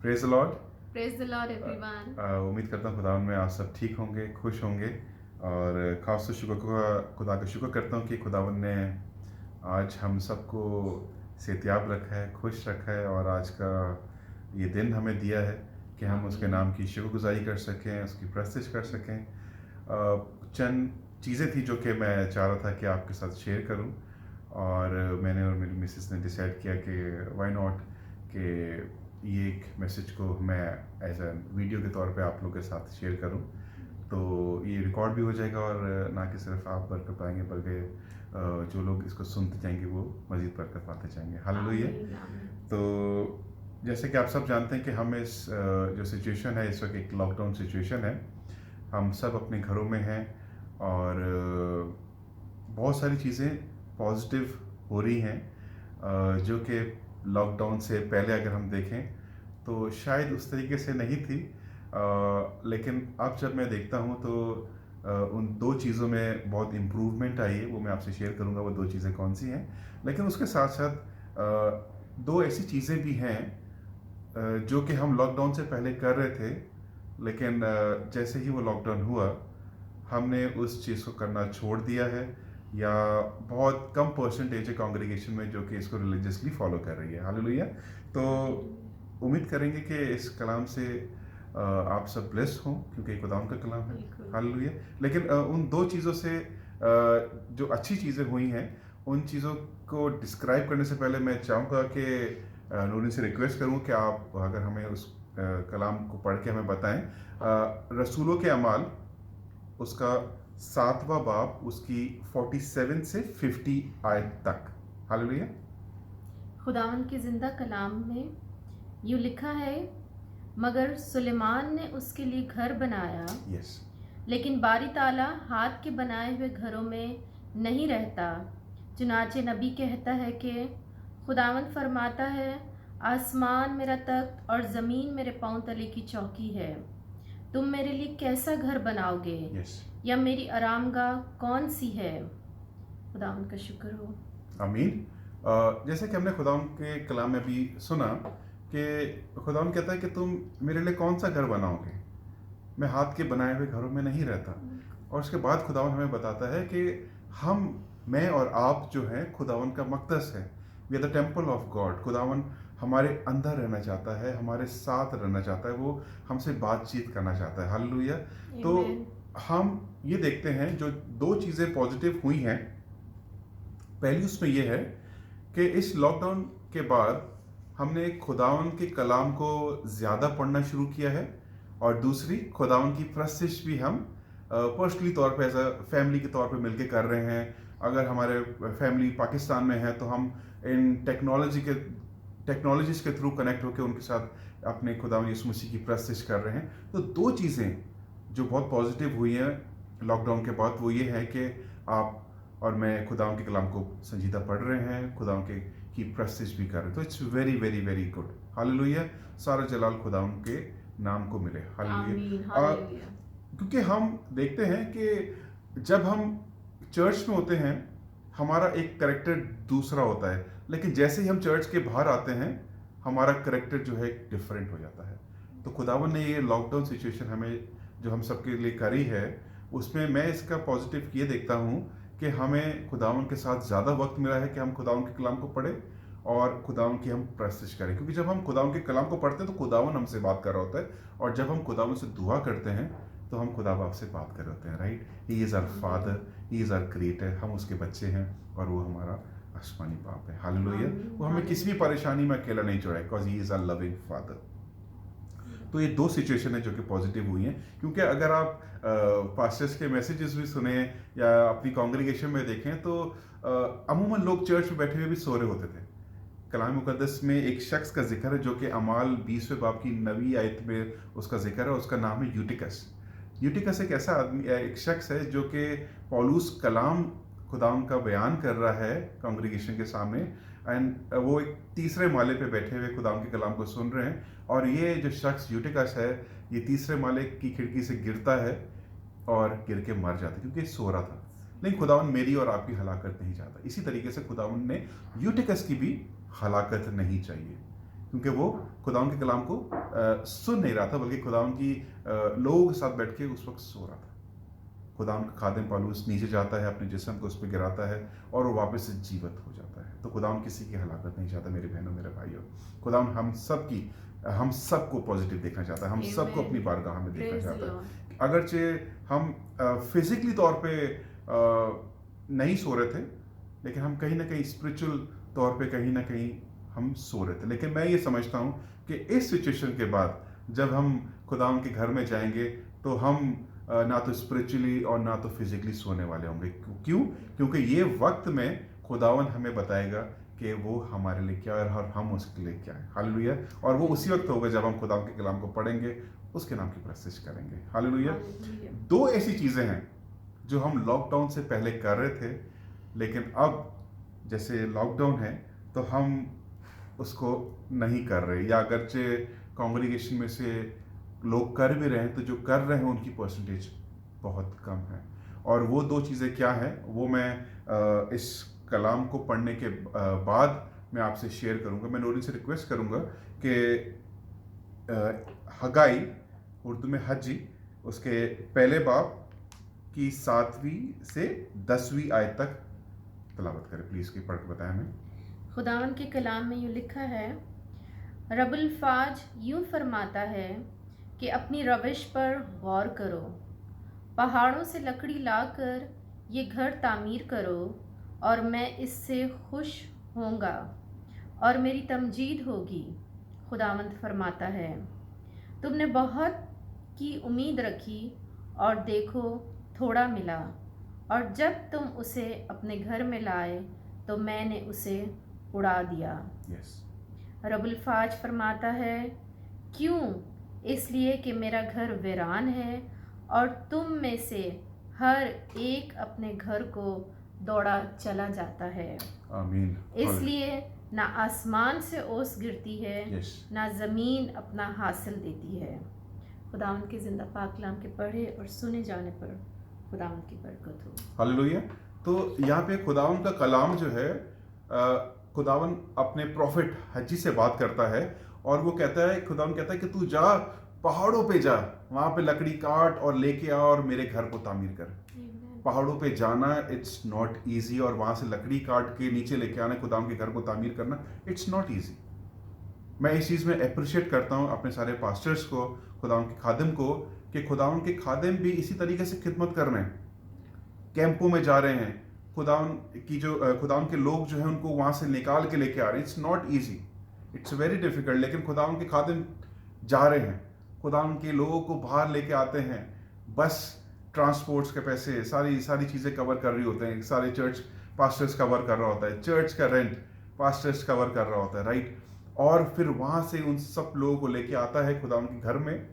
Praise the Lord. Praise the Lord everyone. उम्मीद करता हूँ खुदावन में आप सब ठीक होंगे, खुश होंगे। और ख़ास तो खुदा का शुक्र करता हूँ कि खुदावन ने आज हम सबको सेहतियाब रखा है, खुश रखा है और आज का ये दिन हमें दिया है कि हम उसके नाम की शुक्रगुजारी कर सकें, उसकी प्रस्तिश कर सकें। चंद चीज़ें थी जो कि मैं चाह रहा था कि आपके साथ शेयर करूं, और मैंने और मेरी मिसेस ने डिसाइड किया कि व्हाई नॉट कि ये एक मैसेज को मैं एज अ वीडियो के तौर पे आप लोगों के साथ शेयर करूं, तो ये रिकॉर्ड भी हो जाएगा और ना कि सिर्फ आप बरकत पाएंगे बल्कि जो लोग इसको सुनते जाएंगे वो मज़ीद बरकत पाते जाएंगे। हालेलुया। तो जैसे कि आप सब जानते हैं कि हम इस जो सिचुएशन है इस वक्त एक लॉकडाउन सिचुएशन है, हम सब अपने घरों में हैं और बहुत सारी चीज़ें पॉजिटिव हो रही हैं जो कि लॉकडाउन से पहले अगर हम देखें तो शायद उस तरीके से नहीं थी, लेकिन अब जब मैं देखता हूँ तो उन दो चीज़ों में बहुत इम्प्रूवमेंट आई है। वो मैं आपसे शेयर करूँगा वो दो चीज़ें कौन सी हैं। लेकिन उसके साथ साथ दो ऐसी चीज़ें भी हैं जो कि हम लॉकडाउन से पहले कर रहे थे, लेकिन जैसे ही वो लॉकडाउन हुआ हमने उस चीज़ को करना छोड़ दिया है, या बहुत कम परसेंटेज है कांग्रेगेशन में जो कि इसको रिलीजियसली फॉलो कर रही है। हालेलुया। तो उम्मीद करेंगे कि इस कलाम से आप सब ब्लेस्ड हों क्योंकि खुदाम का कलाम है। हालेलुया। लेकिन उन दो चीज़ों से जो अच्छी चीज़ें हुई हैं उन चीज़ों को डिस्क्राइब करने से पहले मैं चाहूँगा कि नूरिन से रिक्वेस्ट करूँ कि आप अगर हमें उस कलाम को पढ़ के हमें बताएं। रसूलों के अमाल उसका 7वां बाब उसकी 47 से 50 आयत तक। हालेलुया। खुदावन के जिंदा कलाम में यूँ लिखा है, मगर सुलेमान ने उसके लिए घर बनाया, यस। लेकिन बारी ताला हाथ के बनाए हुए घरों में नहीं रहता। चुनाचे नबी कहता है कि खुदावन फरमाता है, आसमान मेरा तख्त और ज़मीन मेरे पांव तले की चौकी है। तुम मेरे लिए कैसा घर बनाओगे? यस। या मेरी आरामगाह कौन सी है? खुदावन का शुक्र हो। आमीन। जैसे कि हमने खुदावन के कलाम में भी सुना कि खुदावन कहता है कि तुम मेरे लिए कौन सा घर बनाओगे, मैं हाथ के बनाए हुए घरों में नहीं रहता। और उसके बाद खुदावन हमें बताता है कि मैं और आप जो हैं खुदावन का मक़दस है। We are the temple of God. खुदावन हमारे अंदर रहना चाहता है, हमारे साथ रहना चाहता है, वो हमसे बातचीत करना चाहता है। हालेलुया। तो हम ये देखते हैं जो दो चीज़ें पॉजिटिव हुई हैं, पहली उसमें यह है कि इस लॉकडाउन के बाद हमने खुदावन के कलाम को ज़्यादा पढ़ना शुरू किया है, और दूसरी खुदावन की प्रस्तिश भी हम पर्सनली तौर पे एज अ फैमिली के तौर पे मिलके कर रहे हैं। अगर हमारे फैमिली पाकिस्तान में है तो हम इन टेक्नोलॉजीज़ के थ्रू कनेक्ट होकर उनके साथ अपने खुदावन यीशु मसीह की प्रस्तिश कर रहे हैं। तो दो चीज़ें जो बहुत पॉजिटिव हुई हैं लॉकडाउन के बाद वो ये है कि आप और मैं खुदावन के कलाम को संजीदा पढ़ रहे हैं, खुदावन के की प्रस्तिश भी कर रहे हैं। तो it's very very very good. Hallelujah. सारा जलाल खुदावन के नाम को मिले। हालेलुया। क्योंकि हम देखते हैं कि जब हम चर्च में होते हैं हमारा एक करेक्टर दूसरा होता है, लेकिन जैसे ही हम चर्च के बाहर आते हैं हमारा करेक्टर जो है डिफरेंट हो जाता है। तो खुदावन ने ये लॉकडाउन सिचुएशन हमें जो हम सबके लिए करी है उसमें मैं इसका पॉजिटिव ये देखता हूँ कि हमें खुदावन के साथ ज़्यादा वक्त मिला है कि हम खुदावन के कलाम को पढ़ें और खुदावन की हम प्रस्तिश करें। क्योंकि जब हम खुदावन के कलाम को पढ़ते हैं तो खुदावन हमसे बात कर रहा होता है, और जब हम खुदावन से दुआ करते हैं तो हम खुदा बाप से बात कर रहे होते हैं। Right. He is our father, he is our creator. हम उसके बच्चे हैं और वो हमारा आसमानी बाप है। हालेलुया। वो हमें किसी भी परेशानी में अकेला नहीं छोड़ा, because he is our loving father. तो ये दो सिचुएशन है जो कि पॉजिटिव हुई हैं। क्योंकि अगर आप पास्टर्स के मैसेजेस भी सुने या अपनी कांग्रेगेशन में देखें तो अमूमन लोग चर्च में बैठे हुए भी सो रहे होते थे। कलाम मुकद्दस में एक शख्स का जिक्र है जो कि अमाल 20वें बाब की 9वीं आयत में उसका जिक्र है। उसका नाम है यूटिकस। यूटिकस एक ऐसा आदमी, एक शख्स है जो कि पौलुस कलाम खुदाम का बयान कर रहा है कांग्रेगेशन के सामने, एंड वो एक तीसरे माले पे बैठे हुए खुदाम के कलाम को सुन रहे हैं। और ये जो शख्स यूटिकस है ये तीसरे माले की खिड़की से गिरता है और गिर के मर जाता है क्योंकि सो रहा था। लेकिन खुदावन मेरी और आपकी हलाकत नहीं चाहता। इसी तरीके से खुदावन ने यूटिकस की भी हलाकत नहीं चाहिए। क्योंकि वो खुदावन के कलाम को सुन नहीं रहा था, बल्कि खुदावन की लोगों के साथ बैठ के उस वक्त सो रहा था। खुदावन का खादिम पौलुस नीचे जाता है, अपने जिस्म को उस पर गिराता है और वो वापस से जीवित हो जाता है। तो खुदावन किसी की हलाकत नहीं चाहता मेरे बहनों मेरे भाइयों। खुदावन हम सबको पॉजिटिव देखना चाहता है, हम सबको अपनी बारगाह में देखना चाहता है। अगरचे हम फिजिकली तौर पे नहीं सो रहे थे, लेकिन हम कहीं ना कहीं स्पिरिचुअल तौर पे कहीं ना कहीं हम सो रहे थे। लेकिन मैं ये समझता हूँ कि इस सिचुएशन के बाद जब हम खुदावन के घर में जाएंगे तो हम ना तो स्पिरिचुअली और ना तो फिजिकली सोने वाले होंगे। क्यों? क्योंकि ये वक्त में खुदावन हमें बताएगा कि वो हमारे लिए क्या है और हम उसके लिए क्या है। हालेलुया। और वो उसी वक्त होगा जब हम खुदावन के कलाम को पढ़ेंगे, उसके नाम की प्रस्तिश करेंगे। हालेलुया। दो ऐसी चीज़ें हैं जो हम लॉकडाउन से पहले कर रहे थे, लेकिन अब जैसे लॉकडाउन है तो हम उसको नहीं कर रहे, या अगरचे कांग्रीगेशन में से लोग कर भी रहे हैं तो जो कर रहे हैं उनकी परसेंटेज बहुत कम है। और वो दो चीज़ें क्या हैं वो मैं इस कलाम को पढ़ने के बाद मैं आपसे शेयर करूंगा। मैं नूरिन से रिक्वेस्ट करूंगा कि हगाई, उर्दू में हज्जी, उसके पहले बाब की 7वीं से 10वीं आयत तक तलावत करें प्लीज़। की पढ़ के बताएं हमें। खुदावन के कलाम में यूँ लिखा है, रबुल फाज यूँ फरमाता है कि अपनी रविश पर गौर करो, पहाड़ों से लकड़ी लाकर ये घर तामीर करो और मैं इससे खुश होऊंगा और मेरी तमजीद होगी। खुदावंद फरमाता है, तुमने बहुत की उम्मीद रखी और देखो थोड़ा मिला, और जब तुम उसे अपने घर में लाए तो मैंने उसे उड़ा दिया। रबुल फाज फरमाता है, क्यों? इसलिए कि मेरा घर वीरान है और तुम में से हर एक अपने घर को दौड़ा चला जाता है। आमीन। इसलिए ना आसमान से ओस गिरती है, ना ज़मीन अपना हासिल देती है। खुदावंद के जिंदा पाक कलाम के पढ़े और सुने जाने पर खुदावंद की बरकत हो। हालेलुया। तो यहाँ पे खुदावंद का कलाम जो है, खुदावंद अपने प्रॉफिट हज्जी से बात करता है और वो कहता है, खुदावंद कहता है कि तू जा, पहाड़ों पे जा, वहाँ पे लकड़ी काट और लेके आ और मेरे घर को तामीर कर। पहाड़ों पे जाना इट्स नॉट इजी, और वहाँ से लकड़ी काट के नीचे लेके आना, खुदावंद के घर को तामीर करना, इट्स नॉट इजी। मैं इस चीज़ में अप्रिशिएट करता हूँ अपने सारे पास्टर्स को, खुदावंद के खादिम को, कि खुदावंद के खादिम भी इसी तरीके से खिदमत कर रहे हैं, कैंपों में जा रहे हैं, खुदावंद के लोग जो हैं उनको वहाँ से निकाल के लेके आ रहे हैं। It's not easy, it's very difficult, लेकिन खुदावंद के खादिम जा रहे हैं, खुदावंद के लोगों को बाहर लेके आते हैं। बस ट्रांसपोर्ट्स के पैसे, सारी चीज़ें कवर कर रही होते हैं, सारे चर्च पास्टर्स कवर कर रहा होता है, चर्च का रेंट पास्टर्स कवर कर रहा होता है, राइट। और फिर वहाँ से उन सब लोगों को लेके आता है खुदावंद के घर में,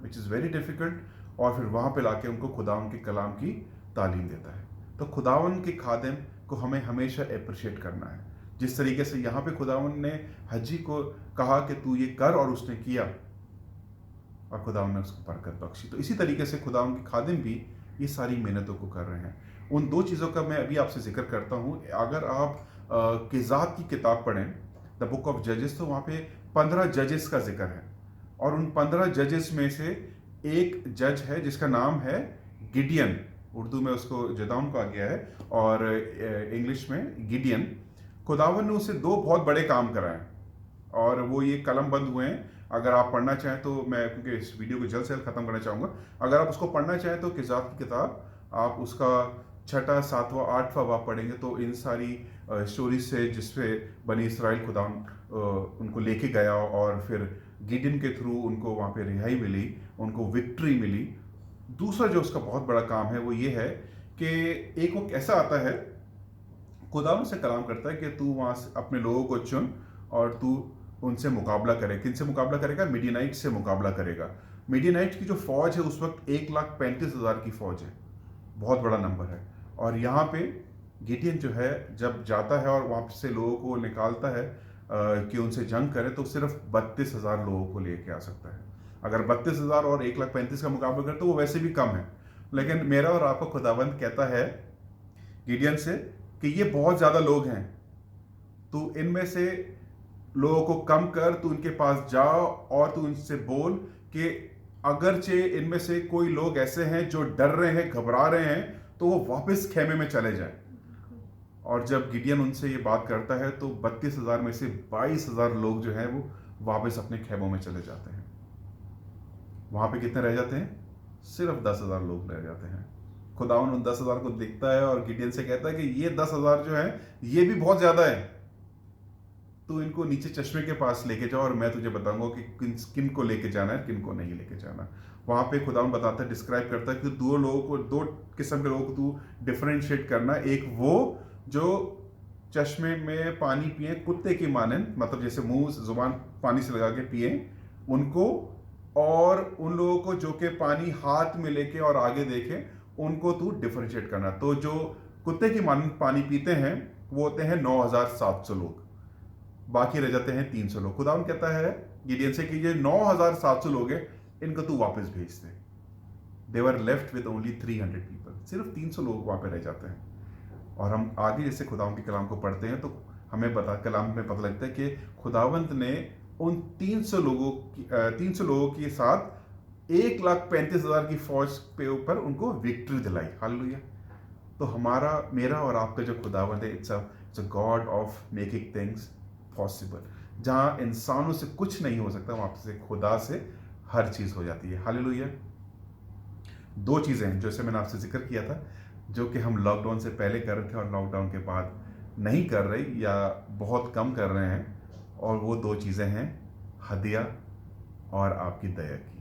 विच इज़ वेरी डिफिकल्ट, और फिर वहाँ पे लाके उनको खुदावंद के कलाम की तालीम देता है। तो खुदावंद के खादिम को हमें हमेशा अप्रिशिएट करना है। जिस तरीके से यहाँ पे खुदावंद ने हज्जी को कहा कि तू ये कर, और उसने किया और खुदावंद ने उसको बरकत बख्शी, तो इसी तरीके से खुदावंद के खादिम भी ये सारी मेहनतों को कर रहे हैं। उन दो चीज़ों का मैं अभी आपसे जिक्र करता हूँ। अगर आप किज़ात की किताब पढ़ें, द बुक ऑफ जजेस, तो वहाँ पे 15 जजेस का जिक्र है, और उन 15 जजेस में से एक जज है जिसका नाम है गिडियन। उर्दू में उसको जदाउन कहा गया है और इंग्लिश में गिडियन। खुदावंद ने उससे दो बहुत बड़े काम कराए और वो ये कलम बंद हुए हैं। अगर आप पढ़ना चाहें तो मैं, क्योंकि इस वीडियो को जल्द से जल्द ख़त्म करना चाहूँगा, अगर आप उसको पढ़ना चाहें तो किज़ात की किताब आप उसका 6, 7, 8वां बाब पढ़ेंगे तो इन सारी स्टोरीज से जिसपे बनी इसराइल खुदावंद उनको लेके गया और फिर गिडियन के थ्रू उनको वहाँ पे रिहाई मिली, उनको विक्ट्री मिली। दूसरा जो उसका बहुत बड़ा काम है वो ये है कि एक वक्त ऐसा आता है, खुदावंद से कलाम करता है कि तू वहाँ से अपने लोगों को चुन और तू उनसे मुकाबला करे। किनसे मुकाबला करेगा? मिडियनाइट से मुकाबला करेगा। मिडियनाइट की जो फौज है उस वक्त 1,35,000 की फौज है, बहुत बड़ा नंबर है। और यहाँ पे गिडियन जो है जब जाता है और वहाँ से लोगों को निकालता है कि उनसे जंग करे, तो सिर्फ 32,000 लोगों को लेके आ सकता है। अगर 32,000 और 1,35,000 का मुकाबला करे तो वो वैसे भी कम है, लेकिन मेरा और आपका खुदावंद कहता है गिडियन से कि ये बहुत ज़्यादा लोग हैं, तो इनमें से लोगों को कम कर, तू उनके पास जा और तू उनसे बोल कि अगरचे इनमें से कोई लोग ऐसे हैं जो डर रहे हैं, घबरा रहे हैं, तो वो वापस खेमे में चले जाएं। और जब गिडियन उनसे ये बात करता है तो 32,000 में से 22,000 लोग जो हैं वो वापस अपने खेमों में चले जाते हैं। वहां पे कितने रह जाते हैं? सिर्फ 10,000 लोग रह जाते हैं। खुदावन उन 10,000 को देखता है और गिडियन से कहता है कि ये 10,000 जो है ये भी बहुत ज्यादा है, तू इनको नीचे चश्मे के पास लेके जाओ और मैं तुझे बताऊंगा कि किन को लेके जाना है, किन को नहीं लेके जाना। वहां पे खुदावन बताता है, डिस्क्राइब करता है कि दो किस्म के लोगों को तू डिफरेंशिएट करना। एक वो जो चश्मे में पानी पिए कुत्ते की मानंद, मतलब जैसे मुंह जुबान पानी से लगा के पिए उनको, और उन लोगों को जो कि पानी हाथ में लेके और आगे देखे, उनको तू डिफरेंशिएट करना। तो जो कुत्ते की मानंद पानी पीते हैं वो होते हैं 9,700 लोग, बाकी रह जाते हैं 300 लोग। खुदावन कहता है गिडियन से कि ये 9,700 लोग हैं, इनको तू वापस भेज दे। दे वर लेफ्ट विद ओनली 300 पीपल, सिर्फ 300 लोग वहां पे रह जाते हैं। और हम आगे जैसे खुदावंत के कलाम को पढ़ते हैं तो हमें कलाम में पता लगता है कि खुदावंत ने उन 300 लोगों के साथ 1,35,000 की फौज पे ऊपर उनको विक्ट्री दिलाई। हालेलुया। तो हमारा, मेरा और आपका जो खुदावंत है, it's a God of making things possible. जहां इंसानों से कुछ नहीं हो सकता, वहां से खुदा से हर चीज हो जाती है। हालेलुया। दो चीजें हैं जैसे मैंने आपसे जिक्र किया था, जो कि हम लॉकडाउन से पहले कर रहे थे और लॉकडाउन के बाद नहीं कर रहे या बहुत कम कर रहे हैं, और वो दो चीज़ें हैं हदिया और आपकी दया की।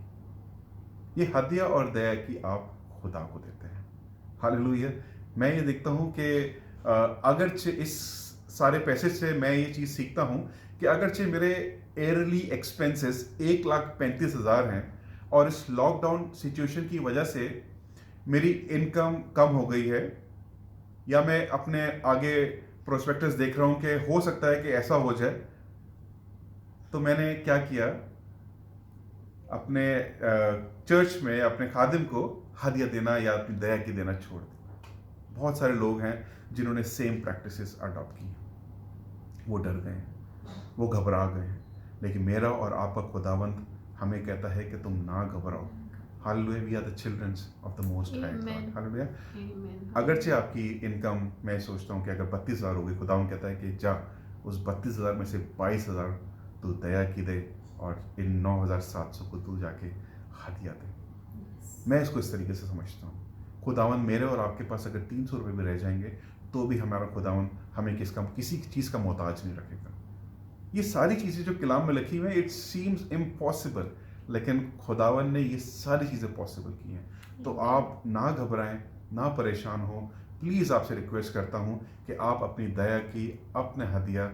ये हदिया और दया की आप खुदा को देते हैं। हालेलुया। मैं ये देखता हूँ कि अगरचे इस सारे पैसे से मैं ये चीज़ सीखता हूँ कि अगरचे मेरे एयरली एक्सपेंसेस 1,35,000 हैं और इस लॉकडाउन सिचुएशन की वजह से मेरी इनकम कम हो गई है, या मैं अपने आगे प्रोस्पेक्टस देख रहा हूं कि हो सकता है कि ऐसा हो जाए, तो मैंने क्या किया, अपने चर्च में अपने खादिम को हदिया देना या अपनी दया की देना छोड़ दिया। बहुत सारे लोग हैं जिन्होंने सेम प्रैक्टिसेस अडॉप्ट की, वो डर गए हैं, वो घबरा गए हैं, लेकिन मेरा और आपका खुदावंत हमें कहता है कि तुम ना घबराओ। Hallelujah. We are the childrens of the most high God. Hallelujah. अगरचे आपकी इनकम, मैं सोचता हूँ कि अगर 32,000 होगी, खुदावन कहता है कि जा उस 32,000 में से 22,000 तू दया की दे और इन 9,700 को तू जाके हदिया दे। मैं इसको इस तरीके से समझता हूँ। खुदावन मेरे और आपके पास अगर 300 रुपये भी रह जाएंगे तो भी हमारा खुदावन हमें किसी चीज़ का मोहताज नहीं रखेगा। ये सारी चीज़ें जो कलाम में लिखी हुई हैं, इट सीम्स इम्पॉसिबल, लेकिन खुदावन ने ये सारी चीज़ें पॉसिबल की हैं। तो आप ना घबराएं, ना परेशान हो। प्लीज़ आपसे रिक्वेस्ट करता हूँ कि आप अपनी दया की, अपने हदिया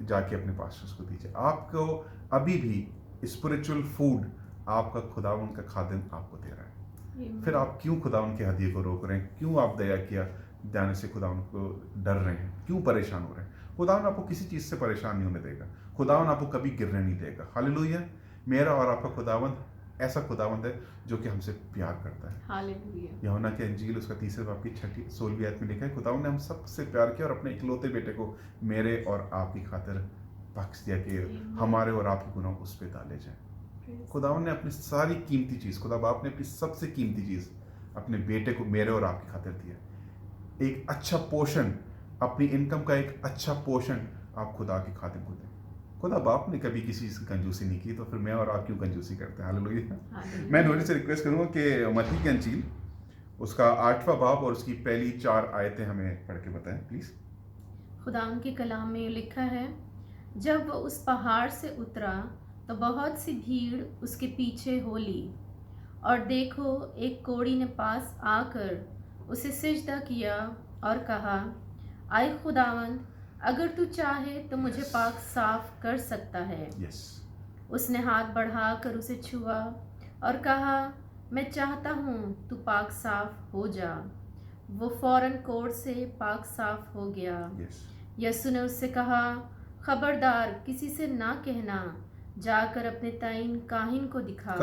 जाके अपने पास्टर्स को दीजिए। आपको अभी भी स्पिरिचुअल फूड आपका खुदावन का खादिम आपको दे रहा है। फिर आप क्यों खुदावन के हदिये को रोक रहे हैं? क्यों आप दया किया जाने से खुदावन को डर रहे हैं? क्यों परेशान हो रहे हैं? खुदावन आपको किसी चीज़ से परेशान नहीं होने देगा। खुदावन आपको कभी गिरने नहीं देगा। हालेलुया। मेरा और आपका खुदावंत ऐसा खुदावंत है जो कि हमसे प्यार करता है। हालेलुया। यूहन्ना के इंजील उसका 3 बाब की 16वीं आयत में लिखा है, खुदावन ने हम सबसे प्यार किया और अपने इकलौते बेटे को मेरे और आपकी खातिर बख्श दिया कि हमारे और आपके गुनाह उस पर डाले जाए। खुदावन ने अपनी सारी कीमती चीज़, खुदा बाप ने अपनी सबसे कीमती चीज़ अपने बेटे को मेरे और आपकी खातिर दिया। एक अच्छा पोर्शन, अपनी इनकम का एक अच्छा पोर्शन आप खुदा की खातिर को दें। खुदा बाप ने कभी किसी चीज़ की कंजूसी नहीं की, तो फिर मैं और आप क्यों कंजूसी करते हैं? हालेलुया। मैं नोटिस से रिक्वेस्ट करूँगा कि मत्ती की इंजील उसका 8वां बाब और उसकी पहली 4 आयतें हमें पढ़ के बताएं प्लीज़। खुदावन के कलाम में लिखा है, जब वह उस पहाड़ से उतरा तो बहुत सी भीड़ उसके पीछे हो ली, और देखो एक कोढ़ी ने पास आकर उसे सिजदा किया और कहा, आए खुदावन, अगर तू चाहे तो मुझे पाक साफ कर सकता है। उसने हाथ बढ़ाकर उसे छुआ और कहा, मैं चाहता हूँ तू पाक साफ हो जा। वो फौरन कोढ़ से पाक साफ हो गया। यीशु ने उससे कहा, खबरदार किसी से ना कहना, जाकर अपने ताइन काहिन को दिखा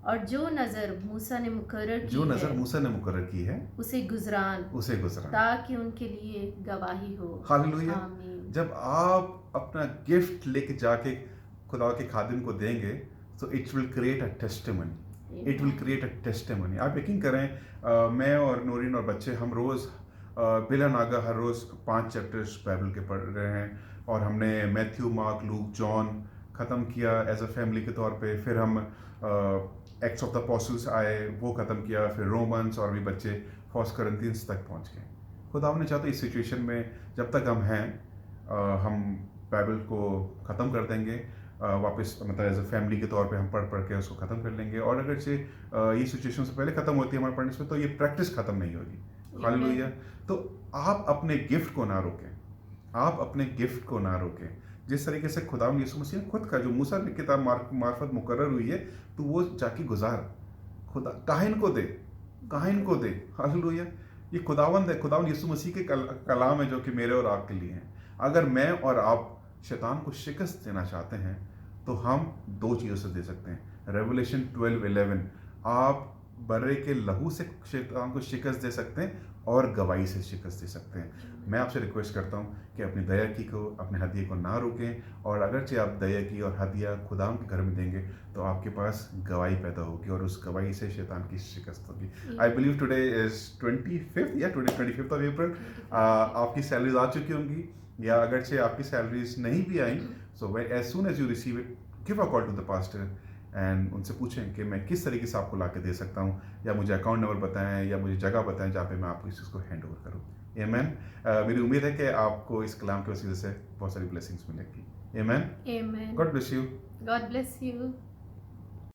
और जो नजर मूसा ने मुकर्रर की है उसे गुजरान ताकि उनके लिए गवाही हो। हालेलुया। जब आप अपना गिफ्ट लेके जाके खुदा के खादिम को देंगे तो it will create a testimony, it will create a testimony. आप यकीन करें, मैं और नूरीन और बच्चे हम रोज़ बिला नागा हर रोज़ 5 चैप्टर्स बाइबल के पढ़ रहे हैं, और हमने मैथ्यू, मार्क, लूक, जॉन ख़त्म किया एज अ फैमिली के तौर पे। फिर हम एक्ट्स ऑफ द अपोस्टल्स आए, वो ख़त्म किया। फिर रोमन्स, और भी बच्चे फर्स्ट कोरिंथियंस तक पहुंच गए। खुदा ने चाहते इस सिचुएशन में जब तक हम हैं हम बाइबल को ख़त्म कर देंगे, वापस मतलब एज अ फैमिली के तौर पे हम पढ़ के उसको ख़त्म कर लेंगे। और अगर से ये सिचुएशन से पहले ख़त्म होती है हमारे पढ़ने से, तो ये प्रैक्टिस ख़त्म नहीं होगी। हालेलुया। तो आप अपने गिफ्ट को ना रोकें, आप अपने गिफ्ट को ना रोकें। जिस तरीके से खुदा यीशु मसीह ने खुद का जो मूसा की किताब मार्फत मुकर्रर हुई है, तो वो जाके गुजार, खुदा काहिन को दे, काहिन को दे। हालेलुया। ये खुदावंद है, खुदावंद यीशु मसीह के कलाम है जो कि मेरे और आपके लिए हैं। अगर मैं और आप शैतान को शिकस्त देना चाहते हैं तो हम 2 चीज़ों से दे सकते हैं। रेवलेशन 12:11, आप बर्रे के लहू से शैतान को शिकस्त दे सकते हैं और गवाही से शिकस्त दे सकते हैं। मैं आपसे रिक्वेस्ट करता हूं कि अपनी दया की को, अपने हदिये को ना रोकें, और अगरचे आप दया की और हदिया खुदा के घर में देंगे तो आपके पास गवाही पैदा होगी, और उस गवाही से शैतान की शिकस्त होगी। I believe today is 25th या टुडे 25th ऑफ अप्रैल। आपकी सैलरीज आ चुकी होंगी, या अगरचे आपकी सैलरीज नहीं भी आई, so as soon as you receive it, give a call to the pastor and उनसे पूछें कि मैं किस तरीके से आपको ला के दे सकता हूँ, या मुझे अकाउंट नंबर बताएं, या मुझे जगह बताएं जहाँ पे मैं आपको इस चीज़ को हैंड ओवर करूँ। आमेन। मेरी उम्मीद है कि आपको इस कलाम की वजह से बहुत सारी ब्लेसिंग्स मिलेगी। आमेन। Amen. God bless you. God bless you.